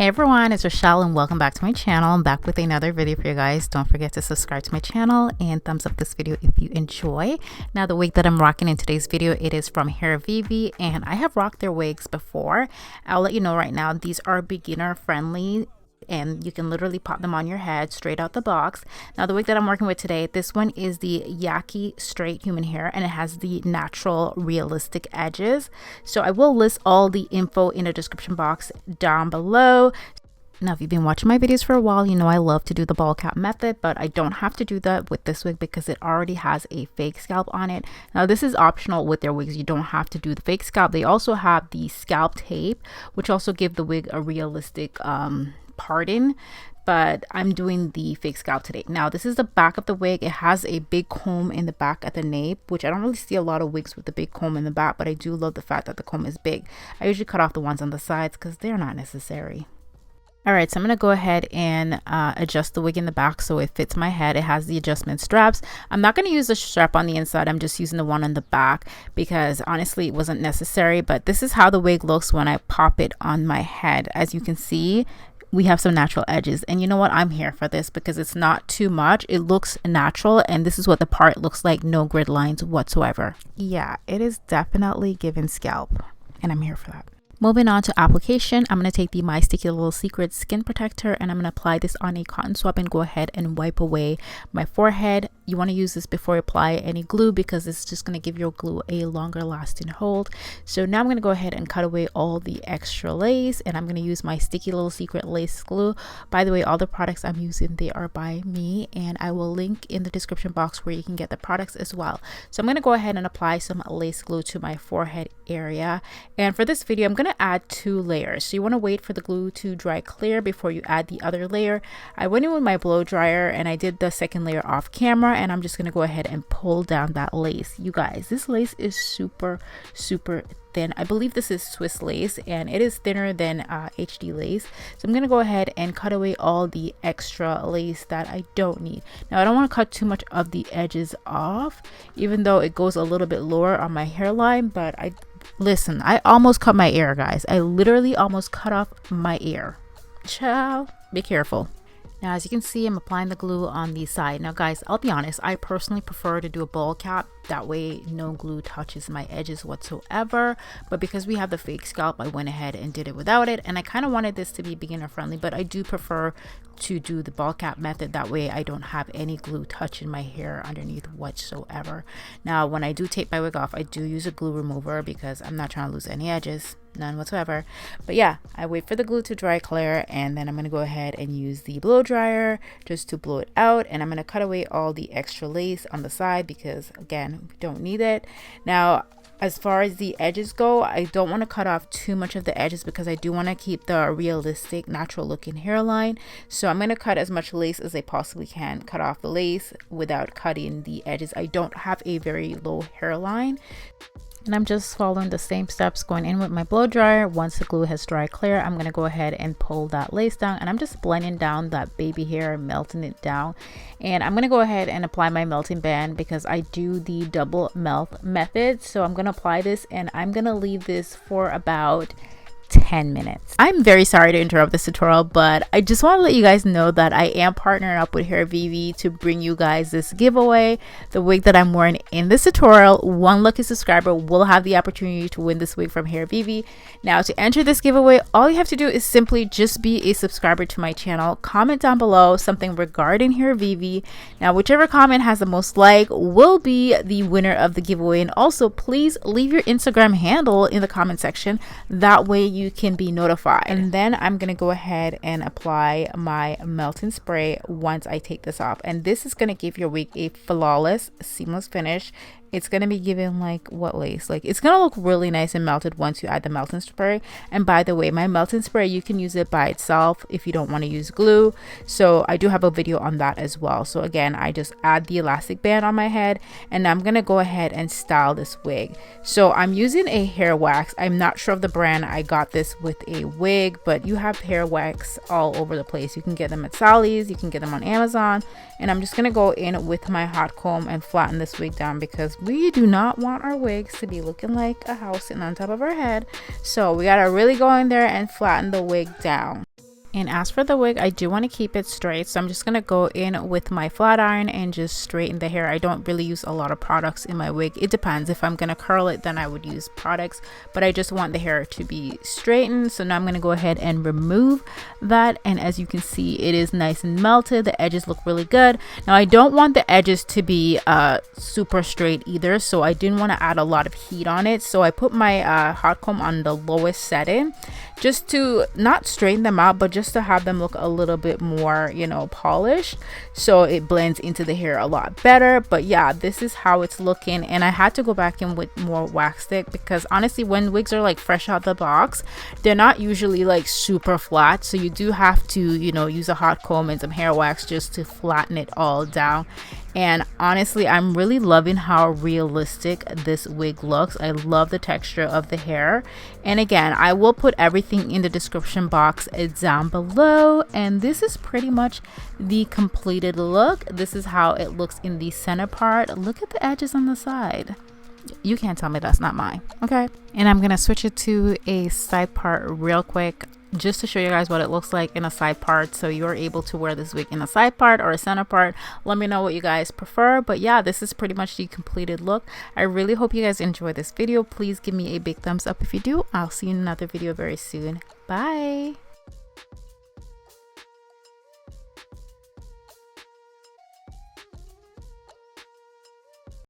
Hey everyone, it's Rochelle and welcome back to my channel. I'm back with another video for you guys. Don't forget to subscribe to my channel and thumbs up this video if you enjoy. Now the wig that I'm rocking in today's video, it is from Hairvivi, and I have rocked their wigs before. I'll let you know right now, these are beginner friendly and you can literally pop them on your head straight out the box. Now the wig that I'm working with today, this one is the Yaki straight human hair, and it has the natural realistic edges. So I will list all the info in the description box down below. Now if you've been watching my videos for a while, you know I love to do the ball cap method, but I don't have to do that with this wig because it already has a fake scalp on it. Now this is optional with their wigs. You don't have to do the fake scalp. They also have the scalp tape, which also give the wig a realistic parting, but I'm doing the fake scalp today. Now this is the back of the wig. It has a big comb in the back at the nape, which I don't really see a lot of wigs with the big comb in the back, but I do love the fact that the comb is big. I usually cut off the ones on the sides because they're not necessary. Alright, so I'm going to go ahead and adjust the wig in the back so it fits my head. It has the adjustment straps. I'm not going to use the strap on the inside. I'm just using the one on the back because honestly it wasn't necessary, but this is how the wig looks when I pop it on my head. As you can see, we have some natural edges, and you know what, I'm here for this because it's not too much. It looks natural, and this is what the part looks like. No grid lines whatsoever. Yeah, it is definitely giving scalp, and I'm here for that. Moving on to application, I'm going to take the My Sticky Little Secret skin protector, and I'm going to apply this on a cotton swab and go ahead and wipe away my forehead. You want to use this before you apply any glue because it's just going to give your glue a longer lasting hold. So now I'm going to go ahead and cut away all the extra lace, and I'm going to use my Sticky Little Secret lace glue. By the way, all the products I'm using, they are by me, and I will link in the description box where you can get the products as well. So I'm going to go ahead and apply some lace glue to my forehead area, and for this video I'm going to add 2 layers. So you want to wait for the glue to dry clear before you add the other layer. I went in with my blow dryer and I did the second layer off camera, and I'm just going to go ahead and pull down that lace. You guys, this lace is super thin. I believe this is Swiss lace, and it is thinner than HD lace. So I'm going to go ahead and cut away all the extra lace that I don't need. Now I don't want to cut too much of the edges off, even though it goes a little bit lower on my hairline, but listen, I almost cut my ear, guys. I literally almost cut off my ear. Ciao. Be careful. Now, as you can see, I'm applying the glue on the side. Now, guys, I'll be honest. I personally prefer to do a ball cap. That way, no glue touches my edges whatsoever. But because we have the fake scalp, I went ahead and did it without it. And I kind of wanted this to be beginner friendly, but I do prefer to do the ball cap method. That way, I don't have any glue touching my hair underneath whatsoever. Now, when I do take my wig off, I do use a glue remover because I'm not trying to lose any edges. None whatsoever. But yeah, I wait for the glue to dry clear, and then I'm going to go ahead and use the blow dryer just to blow it out, and I'm going to cut away all the extra lace on the side because again, we don't need it. Now as far as the edges go, I don't want to cut off too much of the edges because I do want to keep the realistic natural looking hairline. So I'm going to cut as much lace as I possibly can, cut off the lace without cutting the edges. I don't have a very low hairline, and I'm just following the same steps, going in with my blow dryer. Once the glue has dried clear, I'm going to go ahead and pull that lace down, and I'm just blending down that baby hair, melting it down. And I'm going to go ahead and apply my melting band because I do the double melt method. So I'm going to apply this, and I'm going to leave this for about 10 minutes. I'm very sorry to interrupt this tutorial, but I just want to let you guys know that I am partnering up with Hairvivi to bring you guys this giveaway. The wig that I'm wearing in this tutorial, one lucky subscriber will have the opportunity to win this wig from Hairvivi. Now to enter this giveaway, all you have to do is simply just be a subscriber to my channel. Comment down below something regarding Hairvivi. Now whichever comment has the most like will be the winner of the giveaway, and also please leave your Instagram handle in the comment section. That way you can be notified. And then I'm gonna go ahead and apply my melting spray once I take this off, and this is gonna give your wig a flawless seamless finish. It's going to be given like what lace, like it's going to look really nice and melted once you add the melting spray. And by the way, my melting spray, you can use it by itself if you don't want to use glue. So I do have a video on that as well. So again, I just add the elastic band on my head, and I'm going to go ahead and style this wig. So I'm using a hair wax. I'm not sure of the brand. I got this with a wig, but you have hair wax all over the place. You can get them at Sally's, you can get them on Amazon. And I'm just going to go in with my hot comb and flatten this wig down because we do not want our wigs to be looking like a house sitting on top of our head. So we got to really go in there and flatten the wig down. And as for the wig, I do want to keep it straight, so I'm just going to go in with my flat iron and just straighten the hair. I don't really use a lot of products in my wig. It depends. If I'm going to curl it, then I would use products, but I just want the hair to be straightened. So now I'm going to go ahead and remove that, and as you can see, it is nice and melted. The edges look really good. Now I don't want the edges to be super straight either, so I didn't want to add a lot of heat on it. So I put my hot comb on the lowest setting, just to not straighten them out, but just to have them look a little bit more, you know, polished, so it blends into the hair a lot better. But yeah, this is how it's looking, and I had to go back in with more wax stick, because honestly, when wigs are like fresh out the box, they're not usually like super flat, so you do have to, you know, use a hot comb and some hair wax just to flatten it all down. And honestly, I'm really loving how realistic this wig looks. I love the texture of the hair. And again, I will put everything in the description box down below. And this is pretty much the completed look. This is how it looks in the center part. Look at the edges on the side. You can't tell me that's not mine, okay? And I'm gonna switch it to a side part real quick, just to show you guys what it looks like in a side part, so you're able to wear this wig in a side part or a center part. Let me know what you guys prefer. But yeah, this is pretty much the completed look. I really hope you guys enjoyed this video. Please give me a big thumbs up if you do. I'll see you in another video very soon. Bye.